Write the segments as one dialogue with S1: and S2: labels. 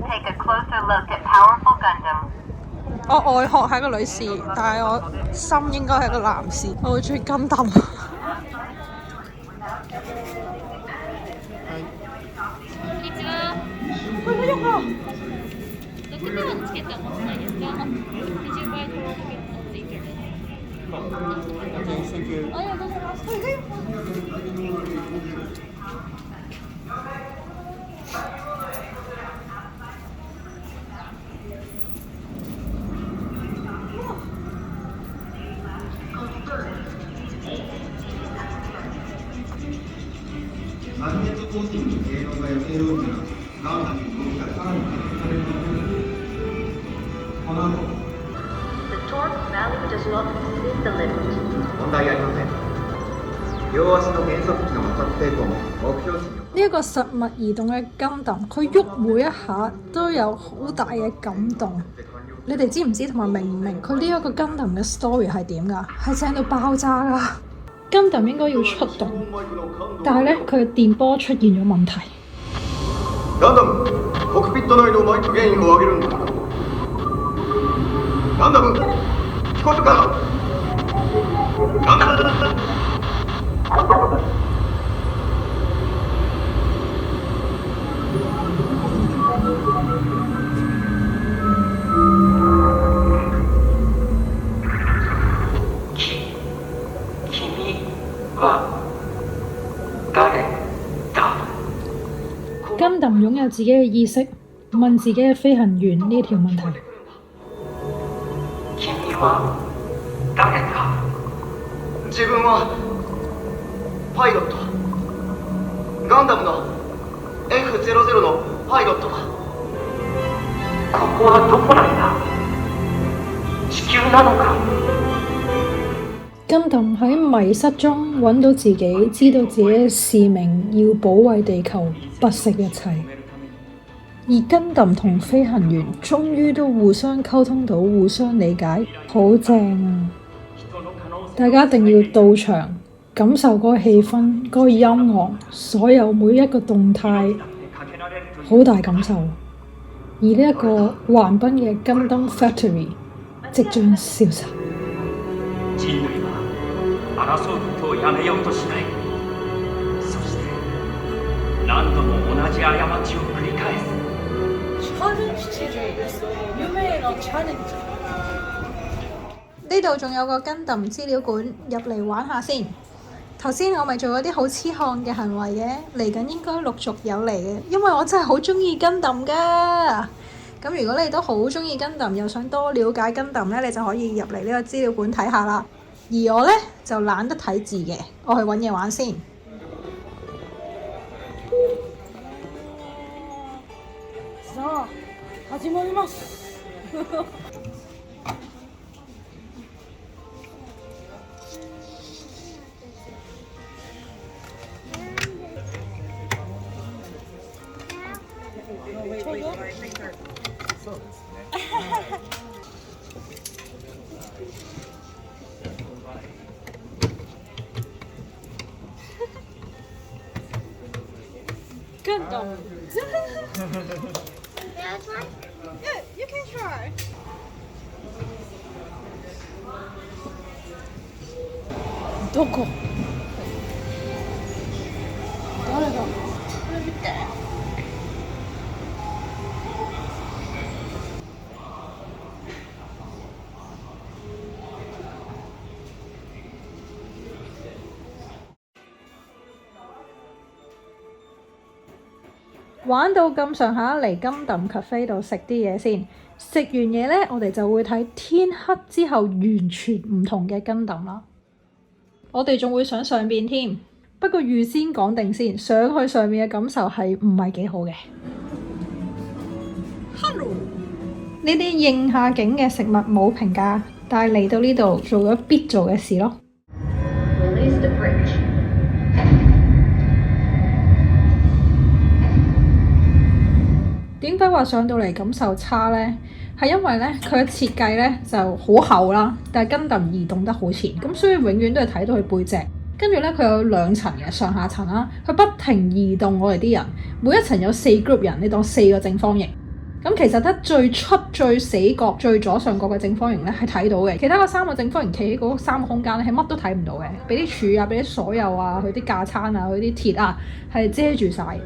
S1: take a closer look at powerful Gundam.
S2: 我外殼係一個女士，但係我心應該係一個男士。我好中意金氹。喂，我喐啊！6
S3: 秒つけてお持ちないですか？20倍トロートビットついてる。ありがとうございます。
S4: マグネットコーティングの性能が予定通りならガンダムの動きがさらに加速されると思います。この後
S1: The torque value does not exceed the limit.
S4: 問題ありません。両足の減速機の摩擦抵抗も目標値に
S2: 呢一個實物移動嘅金氹，佢喐每一下都有好大嘅感動。你哋知唔知同埋明唔明佢呢一個金氹嘅 story 係點㗎？係正到爆炸㗎！金氹應該要出動，但係咧佢嘅電波出現咗問題。
S4: ガンダム、コックピット内のマイクゲインを上げるんだ。ガンダム、聞こえるか？ガンダム。
S2: 金氹擁有自己嘅意識，問自己嘅飛行員呢條問題。
S4: 君は誰か？自分はパイロット。ガンダムの F00 のパイロットだ。ここはどこなんだ？地球なのか？
S2: 金氹喺迷失中揾到自己，知道自己嘅使命要保衛地球，不惜一切。而金氹同飛行員終於都互相溝通到，互相理解，好正啊！大家一定要到場感受嗰個氣氛、嗰個音樂，所有每一個動態，好大感受。而呢一個橫濱嘅 Gundam Factory 即將消失。
S5: 人類は争うことをやめようとしない。そして何度も同じ過ちを繰り返す。
S2: 呢度仲有個Gundam資料館，入嚟玩下先。頭先我咪做咗啲好痴漢嘅行為嘅，嚟緊應該陸續有嚟嘅，因為我真係好中意Gundam㗎。咁如果你都好中意Gundam，又想多了解Gundam咧，你就可以入嚟呢個資料館睇下啦。而我咧就懶得睇字嘅，我去揾嘢玩先。さあ、始まります。Gundam.
S3: Yeah, try.
S2: Yeah, you can try. どこ？誰だ？
S3: これ見て。
S2: 玩到咁上下嚟Gundam Cafe度食啲嘢先，食完嘢呢，我哋就會睇天黑之後完全唔同嘅Gundam啦。我哋仲會上邊添，不過預先講定先，上去上面嘅感受係唔係幾好嘅。Hello，呢啲應下景嘅食物冇評價，但係嚟到呢度做咗必做嘅事咯。
S1: Release the bridge.
S2: 點解話上到嚟感受差呢？係因為咧佢嘅設計咧就好厚啦，但係Gundam移動得好前，咁所以永遠都係睇到佢背脊。跟住咧佢有2層嘅上下層啦，佢不停移動我哋啲人，每一層有4 group 人，你當4個正方形。咁其實得最出最死角最左上角嘅正方形咧係睇到嘅，其他嗰3個正方形企喺嗰3個空間咧係乜都睇唔到嘅，俾啲柱啊、俾啲所有啊、佢啲架撐啊、佢啲鐵啊係遮住晒。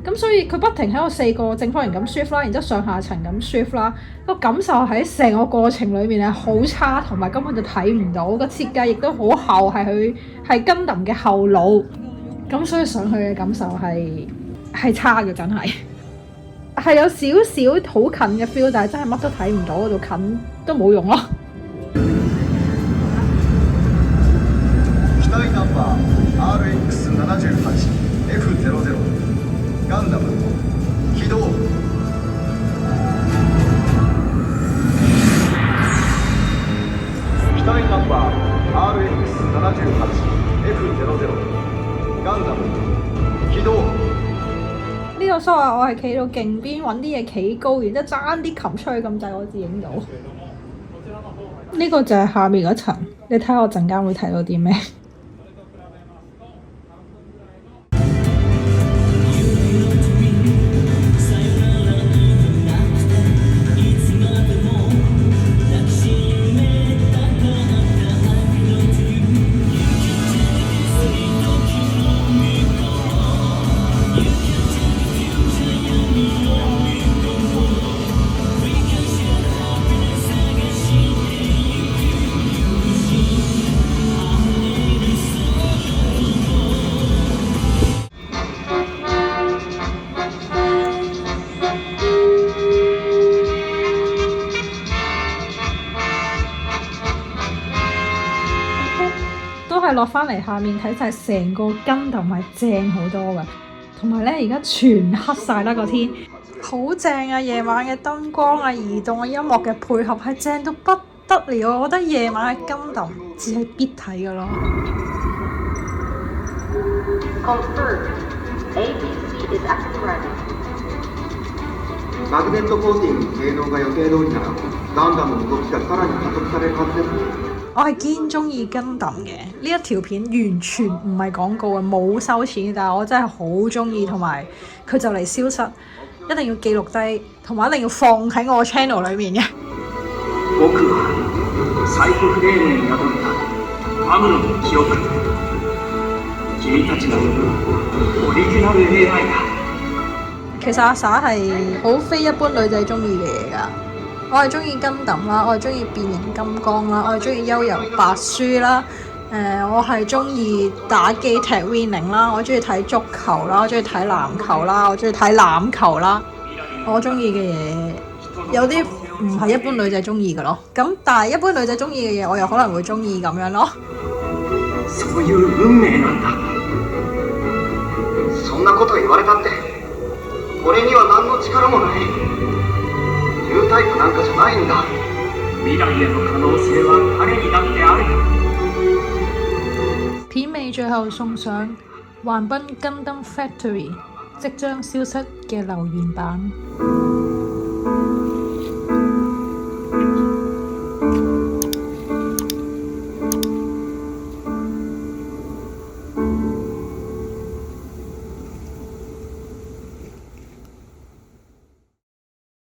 S2: 咁所以佢不停喺個4個正方形咁 shift 啦，然之後上下層咁 shift 啦，個感受喺成個過程裏面係好差，同埋根本就睇唔到，個設計亦都好厚，係Gundam嘅後腦，咁所以上去嘅感受係差嘅，真係。係有少少好近嘅 feel， 但係真係乜都睇唔到，嗰度近都冇用咯。
S4: 機体ナンバー RX78F00 ガンダム起動。機體ナンバー RX78F00 ガンダム起動。
S2: 呢個所謂我係企到勁邊揾啲嘢企高，然之後爭啲擒出去咁滯，我至影到。呢個就係下面嗰層，你睇下我陣間會睇到啲咩？落翻嚟下面睇晒成個Gundam係正好多㗎，同埋咧而家全黑晒啦個天，好正啊！夜晚嘅燈光啊、移動嘅音樂嘅配合係正到不得了，我覺得夜晚嘅Gundam只係必睇㗎咯。
S1: Confirmed. ABC is active.
S4: マグネットコーティング性能が予定通りならガンダムの動きがさらに加速されるはずです。
S2: 我係堅中意Gundam嘅，呢一條片完全唔係廣告啊，冇收錢，但係我真係好中意，同埋佢就嚟消失，一定要記錄低，同埋一定要放喺我 channel 裏面嘅。
S5: 僕はサイコフレームに宿ったアムロの記憶、君たちのオリジナル AI だ。
S2: 其實阿 sa 係好非一般女仔中意嘅嘢㗎。我係中意Gundam啦，我係中意變形金剛啦，我係中意幽遊白書啦，我係中意打機踢 Winning 啦，我中意睇足球啦，我中意睇籃球啦，我中意睇欖球啦，我中意嘅嘢有啲唔係一般女仔中意嘅咯，咁但係一般女仔中意嘅嘢我又可能會中意咁樣咯。
S5: そういう運命なんだ。
S4: そんなこと言われたって俺には何の力もない。ニュータイプなんかじゃないんだ。
S5: 未來への可能性は彼にだってある。
S2: 片尾最後送上橫濱 Gundam Factory 即將消失嘅留言版。